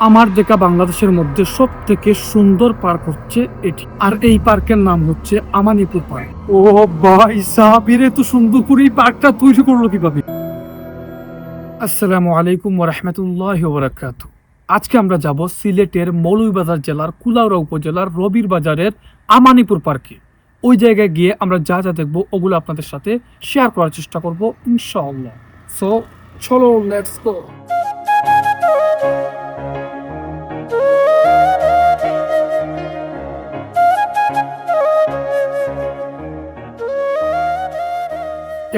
আমার দেখা বাংলাদেশের মধ্যে সব থেকে সুন্দর পার্ক হচ্ছে এটি, আর এই পার্কের নাম হচ্ছে আমানিপুর পার্ক। ও ভাই সাহাবীর এত সুন্দর করে এই পার্কটা তৈরি করলো কিভাবে? আসসালামু আলাইকুম ওয়া রাহমাতুল্লাহি ওয়া বারাকাতুহু। আজকে আমরা যাব সিলেটের মৌলভীবাজার জেলার কুলাউড়া উপজেলার রবির বাজারের আমানিপুর পার্কে। ওই জায়গায় গিয়ে আমরা যা যা দেখবো ওগুলো আপনাদের সাথে শেয়ার করার চেষ্টা করব ইনশাআল্লাহ। সো চলো, লেটস গো।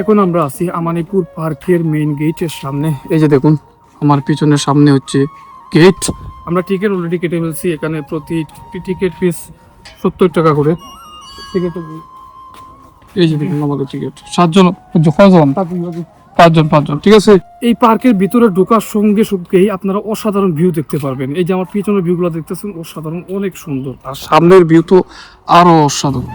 এখন আমরা আছি আমানিপুর পার্কের মেইন গেটের সামনে। এই যে দেখুন, আমার পিছনের সামনে হচ্ছে গেট। আমরা টিকিট অলরেডি কেটে ফেলছি। এখানে প্রতি টিকিট ফিস 70 টাকা করে টিকিট। এই যে দেখুন আমাদের টিকিট 7 জন, 5 জন, ঠিক আছে। এই পার্কের ভিতরে ঢোকার সঙ্গে সঙ্গেই আপনারা অসাধারণ ভিউ দেখতে পারবেন। এই যে আমার পিছনের ভিউগুলো দেখতেছেন, অসাধারণ, অনেক সুন্দর। আর সামনের ভিউ তো আরো অসাধারণ।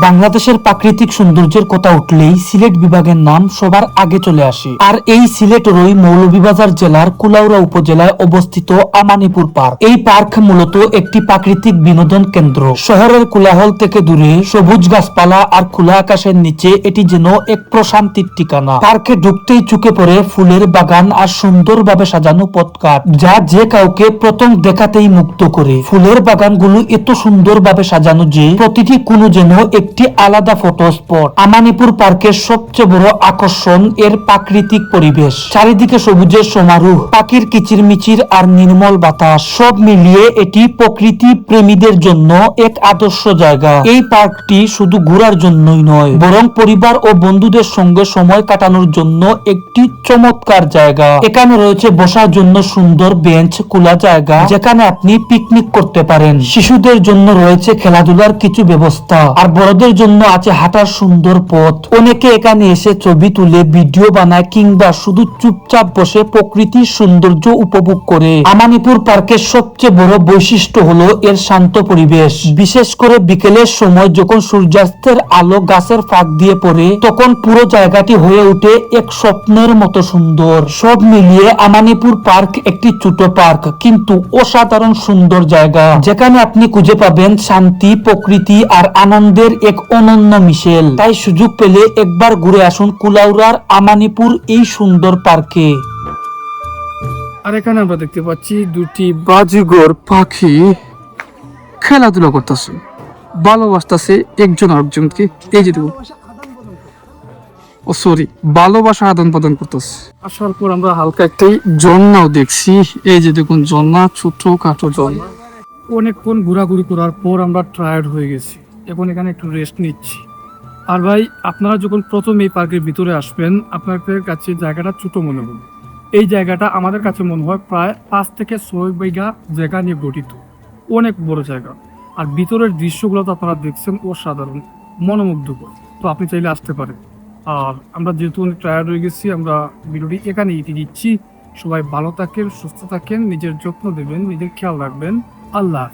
বাংলাদেশের প্রাকৃতিক সৌন্দর্যের কথা উঠলেই সিলেট বিভাগের নাম সবার আগে চলে আসে। আর এই সিলেটেরই মৌলভীবাজার জেলার কুলাউড়া উপজেলায় অবস্থিত আমানিপুর পার্ক। এই পার্ক মূলত একটি প্রাকৃতিক বিনোদন কেন্দ্র। শহরের কোলাহল থেকে দূরে সবুজ গাছপালা আর খোলা আকাশের নিচে এটি যেন এক প্রশান্তির ঠিকানা। পার্কে ঢুকতেই চোখে পড়ে ফুলের বাগান আর সুন্দরভাবে সাজানো পথঘাট, যা যে কাউকে প্রথম দেখাতেই মুগ্ধ করে। ফুলের বাগানগুলো এত সুন্দরভাবে সাজানো যে প্রতিটি কোনো যেন একটি আলাদা ফটো স্পট। আমানিপুর পার্কের সবচেয়ে বড় আকর্ষণ এর প্রাকৃতিক পরিবেশ। চারিদিকে সবুজের সমারোহ, পাখির কিচিরমিচির আর নির্মল বাতাস, সব মিলিয়ে এটি প্রকৃতি প্রেমীদের জন্য এক আদর্শ জায়গা। এই পার্কটি শুধু ঘোরার জন্যই নয়, বরং পরিবার ও বন্ধুদের সঙ্গে সময় কাটানোর জন্য একটি চমৎকার জায়গা। এখানে রয়েছে বসার জন্য সুন্দর বেঞ্চ, খোলা জায়গা যেখানে আপনি পিকনিক করতে পারেন। শিশুদের জন্য রয়েছে খেলাধুলার কিছু ব্যবস্থা, আর বড়দের জন্য আছে হাঁটার সুন্দর পথ। অনেকে এখানে এসে ছবি তুলে ভিডিও বানায় কিংবা শুধু চুপচাপ বসে প্রকৃতির সৌন্দর্য উপভোগ করে। আমানিপুর পার্কের সবচেয়ে বড় বৈশিষ্ট্য হলো এর শান্ত পরিবেশ। বিশেষ করে বিকেলের সময় যখন সূর্যাস্তের আলো গাছের ফাঁক দিয়ে পড়ে, তখন পুরো জায়গাটি হয়ে ওঠে এক স্বপ্নের মতো সুন্দর। সব মিলিয়ে আমানিপুর পার্ক একটি ছোট পার্ক, কিন্তু অসাধারণ সুন্দর জায়গা, যেখানে আপনি খুঁজে পাবেন শান্তি, প্রকৃতি আর আনন্দের এক অনন্য মিশেল। তাই সুযোগ পেলে একবার ঘুরে আসুন কুলাউড়ার আমানিপুর এই সুন্দর পার্কে। আর এখানে আমরা দেখতে পাচ্ছি দুটি বাজিগর পাখি খেলাধুলা করতেছে, ভালোবাসতেছে একজন আরেকজনকে। এই যে দেখুন, ভালোবাসা আদান প্রদান করতেছে। আসার পর আমরা হালকা একটাই ঝর্ণাও দেখছি। এই যে দেখুন ঝর্ণা, ছোট খাটো ঝর্ণা। অনেকক্ষণ ঘোরাঘুরি করার পর আমরা টায়ার্ড হয়ে গেছি। এখন এখানে একটু রেস্ট নিচ্ছি। আর ভাই, আপনারা যখন প্রথম এই পার্কের ভিতরে আসবেন, আপনাদের কাছে জায়গাটা ছোট মনে হবে। এই জায়গাটা আমাদের কাছে মনে হয় প্রায় 5 থেকে 6 বিঘা জায়গা নিয়ে গঠিত, অনেক বড় জায়গা। আর ভিতরের দৃশ্যগুলো তো আপনারা দেখছেন, অসাধারণ, মনোমুগ্ধকর। তো আপনি চাইলে আসতে পারেন। আর আমরা যেহেতু অনেক টায়ার্ড হয়ে গেছি, আমরা ভিডিওটি এখানে ইতি দিচ্ছি। সবাই ভালো থাকেন, সুস্থ থাকেন, নিজের যত্ন দেবেন, নিজের খেয়াল রাখবেন। আল্লাহ।